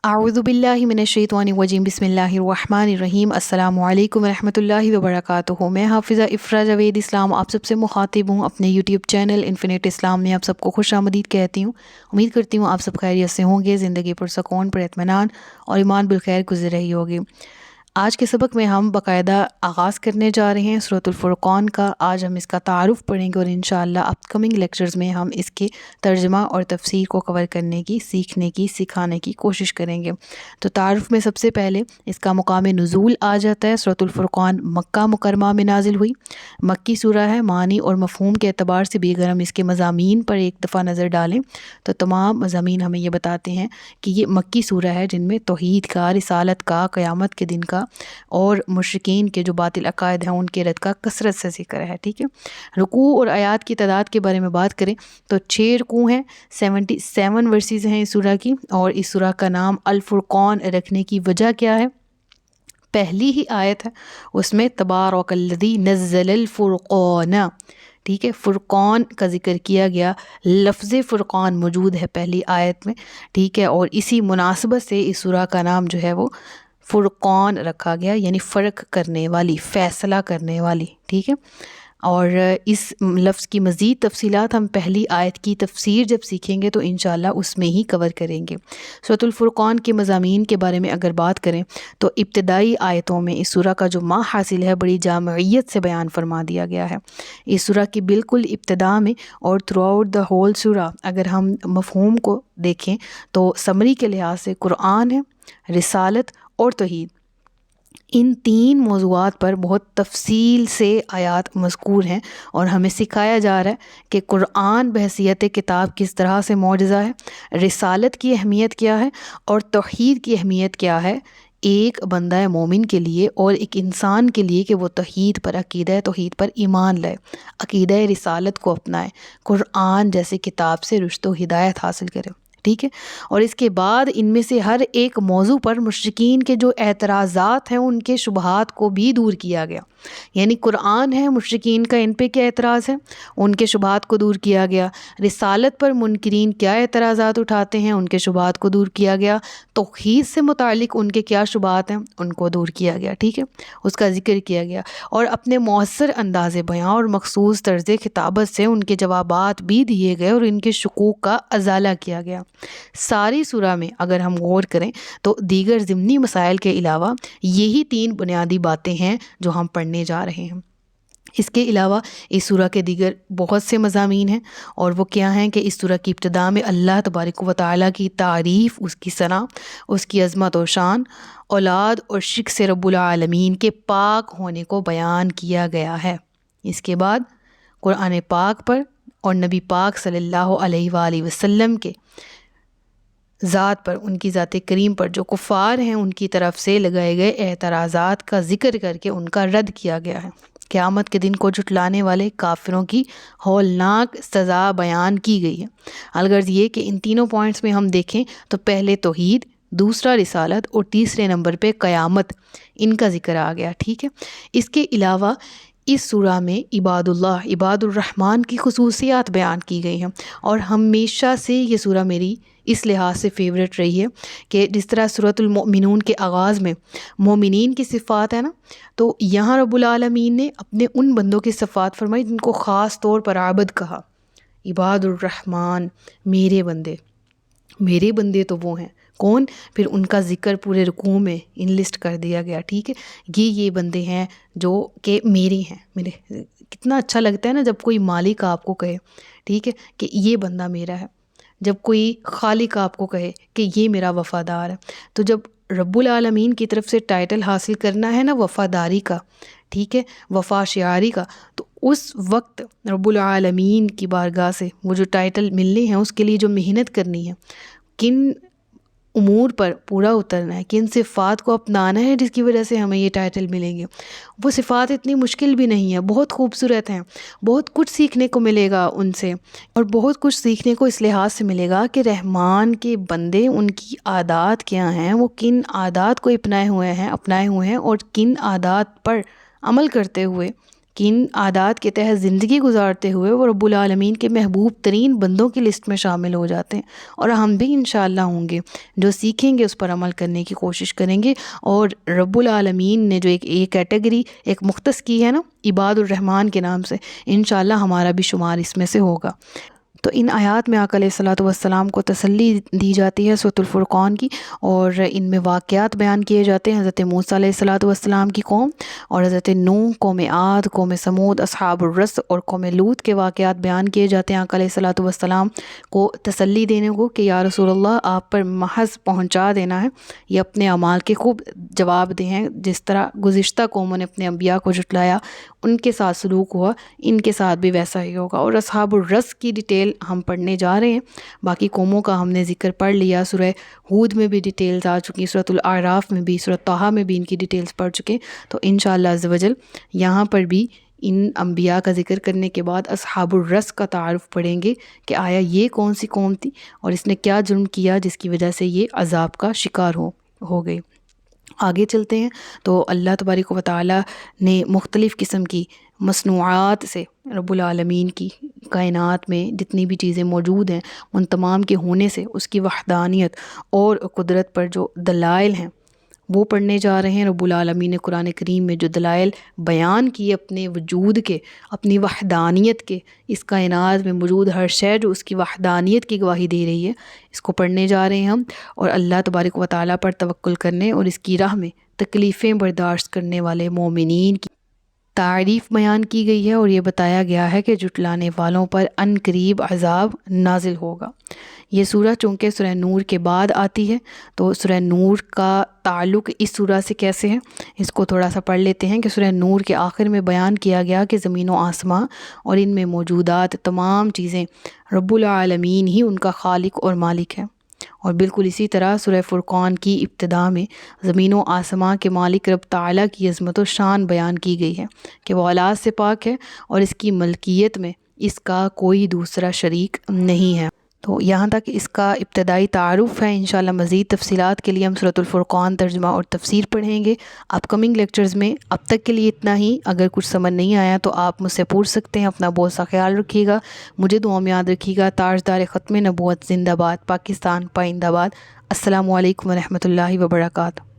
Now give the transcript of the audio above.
अऊज़ु बिल्लाहि मिनश्शैतानिर्रजीम बिस्मिल्लाहिर्रहमानिर्रहीम अस्सलामु अलैकुम वरहमतुल्लाहि वबरकातुहू। मैं हाफिज़ा इफ़रा जावेद इस्लाम आप सबसे मुखातिब हूँ अपने यूट्यूब चैनल इन्फिनिट इस्लाम में। आप सबको खुश आमदीद कहती हूँ। उम्मीद करती हूँ आप सब खैरियत से होंगे, ज़िंदगी पुरसकून पुरइत्मीनान और ईमान बिलखैर गुज़र रही होगी। आज के सबक में हम बाकायदा आगाज़ करने जा रहे हैं सूरतुल फुरक़ान का। आज हम इसका तारुफ़ पढ़ेंगे और इंशाअल्लाह अपकमिंग लेक्चर्स में हम इसके तर्जुमा और तफसीर को कवर करने की, सीखने की, सिखाने की कोशिश करेंगे। तो तारुफ़ में सबसे पहले इसका मुकाम नुज़ूल आ जाता है। सूरतुल फुरक़ान मक्का मुकरमा में नाजिल हुई, मक्की सूरा है। मानी और मफ़हूम के एतबार से भी अगर हम इसके मज़ामीन पर एक दफ़ा नज़र डालें तो तमाम मज़ामीन हमें ये बताते हैं कि ये मक्की सूरा है जिनमें तौहीद का, रिसालत का, क़यामत के दिन का और मुशरिकीन के जो बातिल अकायद हैं उनके रद्द का कसरत से ज़िक्र है। ठीक है, रुकू और आयात की तादाद के बारे में बात करें तो 6 रुकू हैं, 77 वर्सेस हैं इस सूरा की। और इस सूरा का नाम अल फुरक़ान रखने की वजह क्या है? पहली ही आयत है उसमें तबारकल्लज़ी नज़्ज़लल फ़ुरक़ान, ठीक है, फ़ुरक़ान का ज़िक्र किया गया, लफ्ज़ फ़ुरक़ान मौजूद है पहली आयत में। ठीक है, और इसी मुनासबत से इस सूरा का नाम जो है वो फ़ुरक़ान रखा गया, यानी फ़र्क करने वाली, फ़ैसला करने वाली। ठीक है, और इस लफ्ज़ की मज़ीद तफ़सीलात हम पहली आयत की तफ़सीर जब सीखेंगे तो इंशाअल्लाह उसमें ही कवर करेंगे। सूरतुल फुरक़ान के मज़ामीन के बारे में अगर बात करें तो इब्तिदाई आयतों में इस सूरा का जो मा हासिल है बड़ी जामइयत से बयान फरमा दिया गया है। इस सूरा की बिल्कुल इब्तिदा में और थ्रू आउट द होल सूरा अगर हम मफ़हूम को देखें तो समरी के लिहाज से कुरान है, रिसालत और तौहीद, इन 3 मौज़ूआत पर बहुत तफ़सील से आयात मज़कूर हैं और हमें सिखाया जा रहा है कि कुरान बहैसियत किताब किस तरह से मौजज़ा है, रिसालत की अहमियत क्या है और तौहीद की अहमियत क्या है एक बंदा मोमिन के लिए और एक इंसान के लिए कि वो तौहीद पर, अक़ीदा तौहीद पर ईमान लाए, अक़ीदा रिसालत को अपनाए, कुरान जैसे किताब से रुश्त व हिदायत हासिल करे। ठीक है, और इसके बाद इनमें से हर एक मौजू पर मुश्रिकीन के जो एतराज़ात हैं उनके शुबहात को भी दूर किया गया। यानी कुरान है, मुश्रिकीन का इन पे क्या एतराज़ है, उनके शुबहात को दूर किया गया। रिसालत पर मुनकिरीन क्या एतराज़ात उठाते हैं, उनके शुबहात को दूर किया गया। तौहीद से मुतालिक उनके क्या शुबहात हैं, उनको दूर किया गया। ठीक है, उसका ज़िक्र किया गया और अपने मौसर अंदाज़ बयां और मखसूस तर्ज़ खिताबत से उनके जवाबात भी दिए गए और इनके शकूक का अज़ाला किया गया। सारी सूरा में अगर हम गौर करें तो दीगर ज़िमनी मसाइल के अलावा यही 3 बुनियादी बातें हैं जो हम पढ़ने जा रहे हैं। इसके अलावा इस सूरा के दीगर बहुत से मज़ामीन हैं और वो क्या हैं कि इस सूरा की इब्तिदा में अल्लाह तबारक व तआला की तारीफ़, उसकी सना, उसकी अज़मत और शान, औलाद और शिर्क से रब्बुल आलमीन के पाक होने को बयान किया गया है। इसके बाद कुरान पाक पर और नबी पाक सल्लल्लाहु अलैहि वसल्लम के ज़ात पर, उनकी ज़ात करीम पर जो कुफ़ार हैं उनकी तरफ से लगाए गए एतराज़ात का ज़िक्र करके उनका रद्द किया गया है। क़यामत के दिन को झुटलाने वाले काफिरों की हौलनाक सज़ा बयान की गई है। अलगर्ज़ ये कि इन तीनों पॉइंट्स में हम देखें तो पहले तौहीद, दूसरा रिसालत और तीसरे नंबर पे क़यामत, इनका ज़िक्र आ गया। ठीक है, इसके अलावा इस सूरा में इबादुल्लाह, इबादुर रहमान की खुसूसियात बयान की गई हैं और हमेशा से ये सूरा मेरी इस लिहाज से फ़ेवरेट रही है कि जिस तरह सूरतुल मोमिनून के आगाज़ में मोमिनीन की सिफ़ात है ना, तो यहाँ रब्बुल आलमीन ने अपने उन बंदों की सिफ़ात फरमाई जिनको ख़ास तौर पर आबद कहा, इबादुर रहमान, मेरे बंदे। मेरे बंदे तो वो हैं कौन, फिर उनका ज़िक्र पूरे रुकू में इन लिस्ट कर दिया गया। ठीक है, ये बंदे हैं जो कि मेरे हैं, मेरे। कितना अच्छा लगता है ना जब कोई मालिक आपको कहे, ठीक है, कि ये बंदा मेरा है, जब कोई खालिक आपको कहे कि ये मेरा वफ़ादार है। तो जब रब्बुल आलमीन की तरफ से टाइटल हासिल करना है ना वफ़ादारी का, ठीक है, वफ़ा शियारी का, तो उस वक्त रब्बुल आलमीन की बारगाह से वो जो टाइटल मिलने हैं उसके लिए जो मेहनत करनी है, किन उमूर पर पूरा उतरना है, किन सिफ़ात को अपनाना है जिसकी वजह से हमें ये टाइटल मिलेंगे, वो सिफ़ात इतनी मुश्किल भी नहीं है, बहुत खूबसूरत हैं। बहुत कुछ सीखने को मिलेगा उनसे और बहुत कुछ सीखने को इस लिहाज से मिलेगा कि रहमान के बंदे, उनकी आदात क्या हैं, वो किन आदात को अपनाए हुए हैं और किन आदात पर अमल करते हुए کہ ان عادات کے تحت زندگی گزارتے ہوئے وہ رب العالمین کے محبوب ترین بندوں کی لسٹ میں شامل ہو جاتے ہیں، اور ہم بھی انشاءاللہ ہوں گے جو سیکھیں گے، اس پر عمل کرنے کی کوشش کریں گے، اور رب العالمین نے جو ایک کیٹیگری ایک مختص کی ہے نا عباد الرحمن کے نام سے، انشاءاللہ ہمارا بھی شمار اس میں سے ہوگا۔ تو ان آیات میں آقا علیہ الصلوۃ والسلام کو تسلی دی جاتی ہے سورۃ الفرقان کی، اور ان میں واقعات بیان کیے جاتے ہیں حضرت موسیٰ علیہ الصلوۃ والسلام کی قوم اور حضرت نوح، قوم عاد، قوم سمود، اصحاب الرس اور قوم لوط کے واقعات بیان کیے جاتے ہیں آقا علیہ الصلوۃ والسلام کو تسلی دینے کو کہ یا رسول اللہ آپ پر محض پہنچا دینا ہے، یہ اپنے اعمال کے خوب جواب دہ ہیں، جس طرح گزشتہ قوموں نے اپنے انبیاء کو جھٹلایا، ان کے ساتھ سلوک ہوا، ان کے ساتھ بھی ویسا ہی ہوگا۔ اور اصحاب الرس کی ڈیٹیل ہم پڑھنے جا رہے ہیں، باقی قوموں کا ہم نے ذکر پڑھ لیا، سورہ ہود میں بھی ڈیٹیلز آ چکی، سورۃ الاعراف میں بھی، سورۃ طٰہٰ میں بھی ان کی ڈیٹیلز پڑھ چکے، تو انشاءاللہ عز و جل یہاں پر بھی ان انبیاء کا ذکر کرنے کے بعد اصحاب الرس کا تعارف پڑھیں گے کہ آیا یہ کون سی قوم تھی اور اس نے کیا جرم کیا جس کی وجہ سے یہ عذاب کا شکار ہو گئی۔ آگے چلتے ہیں تو اللہ تبارک و تعالیٰ نے مختلف قسم کی مصنوعات سے، رب العالمین کی کائنات میں جتنی بھی چیزیں موجود ہیں ان تمام کے ہونے سے اس کی وحدانیت اور قدرت پر جو دلائل ہیں وہ پڑھنے جا رہے ہیں۔ رب العالمین نے قرآن کریم میں جو دلائل بیان کی اپنے وجود کے، اپنی وحدانیت کے، اس کائنات میں موجود ہر شے جو اس کی وحدانیت کی گواہی دے رہی ہے، اس کو پڑھنے جا رہے ہیں ہم، اور اللہ تبارک و تعالیٰ پر توکل کرنے اور اس کی راہ میں تکلیفیں برداشت کرنے والے مومنین کی تعریف بیان کی گئی ہے، اور یہ بتایا گیا ہے کہ جھٹلانے والوں پر ان قریب عذاب نازل ہوگا۔ یہ سورہ چونکہ سورہ نور کے بعد آتی ہے، تو سورہ نور کا تعلق اس سورہ سے کیسے ہے اس کو تھوڑا سا پڑھ لیتے ہیں کہ سورہ نور کے آخر میں بیان کیا گیا کہ زمین و آسماں اور ان میں موجودات تمام چیزیں رب العالمین ہی ان کا خالق اور مالک ہے، اور بالکل اسی طرح سورہ فرقان کی ابتدا میں زمین و آسماں کے مالک رب تعالیٰ کی عظمت و شان بیان کی گئی ہے کہ وہ اولاد سے پاک ہے اور اس کی ملکیت میں اس کا کوئی دوسرا شریک نہیں ہے۔ تو یہاں تک اس کا ابتدائی تعارف ہے۔ انشاءاللہ مزید تفصیلات کے لیے ہم سورۃ الفرقان ترجمہ اور تفسیر پڑھیں گے اپ کمنگ لیکچرز میں۔ اب تک کے لیے اتنا ہی، اگر کچھ سمجھ نہیں آیا تو آپ مجھ سے پوچھ سکتے ہیں۔ اپنا بہت سا خیال رکھیے گا، مجھے دعا میں یاد رکھیے گا۔ تاجدار ختم نبوت زندہ باد، پاکستان پائندہ باد۔ السلام علیکم ورحمۃ اللہ وبرکاتہ۔